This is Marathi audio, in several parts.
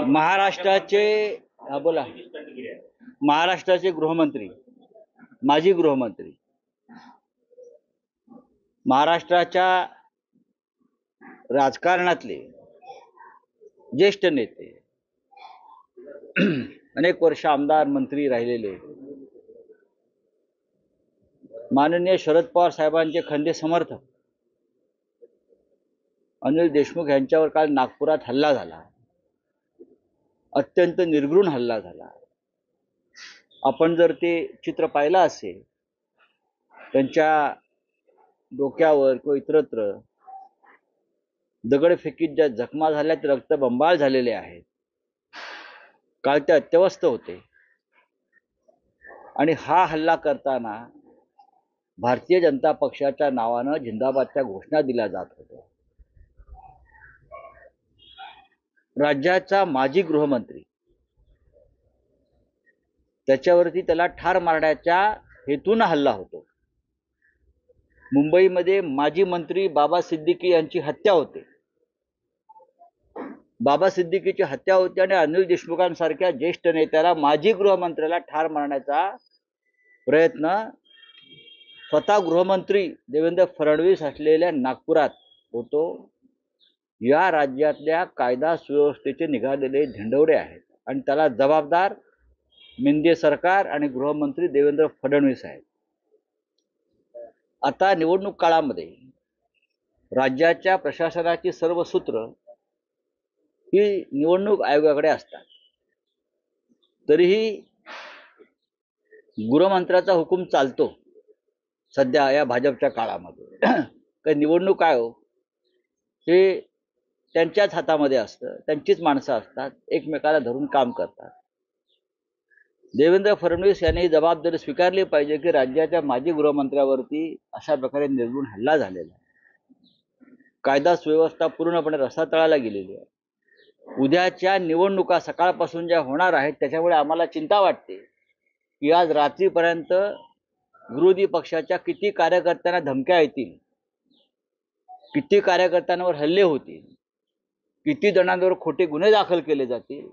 महाराष्ट्राचे बोला महाराष्ट्राचे गृहमंत्री, माजी गृहमंत्री, महाराष्ट्राच्या राजकारणातले ज्येष्ठ नेते, अनेक वर्ष आमदार मंत्री राहिलेले माननीय शरद पवार साहेबांचे खंदे समर्थक अनिल देशमुख यांच्यावर काल नागपुरात हल्ला झाला. अत्यंत निर्घृण हल्ला झाला. आपण जर ते चित्र पाहिलं असेल, त्यांच्या डोक्यावर किंवा इतरत्र दगडफेकीत ज्या जखमा झाल्या ते रक्तबंबाळ झालेले आहेत. काल ते अत्यवस्थ होते आणि हा हल्ला करताना भारतीय जनता पक्षाच्या नावानं जिंदाबादच्या घोषणा दिल्या जात होत्या. राज्याचा माजी गृहमंत्री, त्याच्यावरती त्याला ठार मारण्याच्या हेतून हल्ला होतो. मुंबईमध्ये माजी मंत्री बाबा सिद्दीकी यांची हत्या होते. बाबा सिद्दीकीची हत्या होते आणि अनिल देशमुखांसारख्या ज्येष्ठ नेत्याला, माजी गृहमंत्र्याला ठार मारण्याचा प्रयत्न स्वतः गृहमंत्री देवेंद्र फडणवीस असलेल्या नागपुरात होतो. या राज्यातल्या कायदा सुव्यवस्थेचे निघालेले धिंडवडे आहेत आणि त्याला जबाबदार मेंदे सरकार आणि गृहमंत्री देवेंद्र फडणवीस आहेत. आता निवडणूक काळामध्ये राज्याच्या प्रशासनाची सर्व सूत्र ही निवडणूक आयोगाकडे असतात. तरीही गृहमंत्र्याचा हुकूम चालतो सध्या या भाजपच्या काळामध्ये. काही निवडणूक आयोग हे त्यांच्याच हातामध्ये असतं, त्यांचीच माणसं असतात, एकमेकाला धरून काम करतात. देवेंद्र फडणवीस यांनी जबाबदारी स्वीकारली पाहिजे की राज्याच्या माजी गृहमंत्र्यावरती अशा प्रकारे निर्घृण हल्ला झालेला आहे. कायदा सुव्यवस्था पूर्णपणे रसातळाला गेलेली आहे. उद्याच्या निवडणुका सकाळपासून ज्या होणार आहेत त्याच्यामुळे आम्हाला चिंता वाटते की आज रात्रीपर्यंत विरोधी पक्षाच्या किती कार्यकर्त्यांना धमक्या येतील, किती कार्यकर्त्यांवर हल्ले होतील, किती जणांवर खोटे गुन्हे दाखल केले जातील,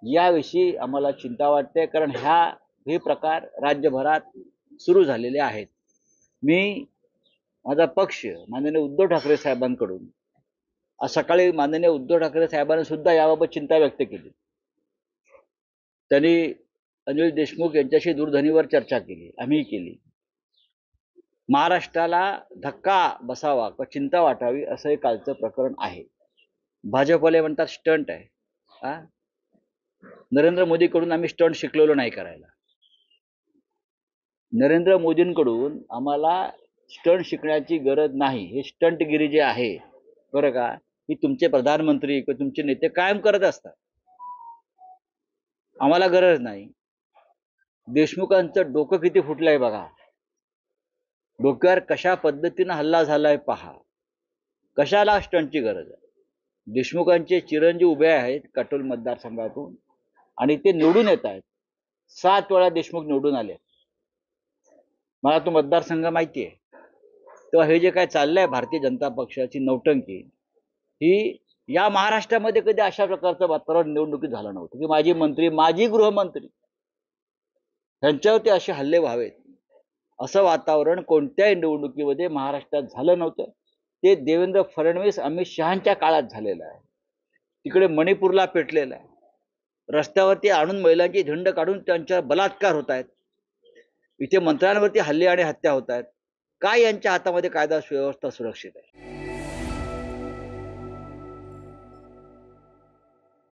याविषयी आम्हाला चिंता वाटते. कारण हे प्रकार राज्यभरात सुरू झालेले आहेत. मी माझा पक्ष माननीय उद्धव ठाकरे साहेबांकडून आज सकाळी माननीय उद्धव ठाकरे साहेबांनी सुद्धा याबाबत चिंता व्यक्त केली. त्यांनी अनिल देशमुख यांच्याशी दूरध्वनीवर चर्चा केली, आम्ही केली. महाराष्ट्राला धक्का बसावा किंवा चिंता वाटावी असं हे कालचं प्रकरण आहे. भाजपवाले म्हणतात स्टंट आहे. नरेंद्र मोदीकडून आम्ही स्टंट शिकलेलो नाही करायला. नरेंद्र मोदींकडून आम्हाला स्टंट शिकण्याची गरज नाही. हे स्टंटगिरी जे आहे बरं का, ही तुमचे प्रधानमंत्री किंवा तुमचे नेते कायम करत असतात. आम्हाला गरज नाही. देशमुखांचं डोकं किती फुटलंय बघा. डोक्यावर कशा पद्धतीनं हल्ला झालाय पहा. कशाला स्टंटची गरज आहे. देशमुखांचे चिरंजीव उभे आहेत काटोल मतदारसंघातून आणि ते निवडून येत आहेत. 7 वेळा देशमुख निवडून आले. मला तो मतदारसंघ माहिती आहे. तेव्हा हे जे काय चाललंय भारतीय जनता पक्षाची नौटंकी, ही या महाराष्ट्रामध्ये कधी अशा प्रकारचं वातावरण निवडणुकीत झालं नव्हतं की माजी मंत्री, माजी गृहमंत्री यांच्यावरती असे हल्ले व्हावेत. असं वातावरण कोणत्याही निवडणुकीमध्ये महाराष्ट्रात झालं नव्हतं. ते देवेंद्र फडणवीस, अमित शहांच्या काळात झालेलं आहे. तिकडे मणिपूरला पेटलेलं आहे. रस्त्यावरती आणून महिलांची झंड काढून त्यांच्यावर बलात्कार होत आहेत. इथे मंत्र्यांवरती हल्ले आणि हत्या होत आहेत. काय यांच्या हातामध्ये कायदा सुव्यवस्था सुरक्षित आहे?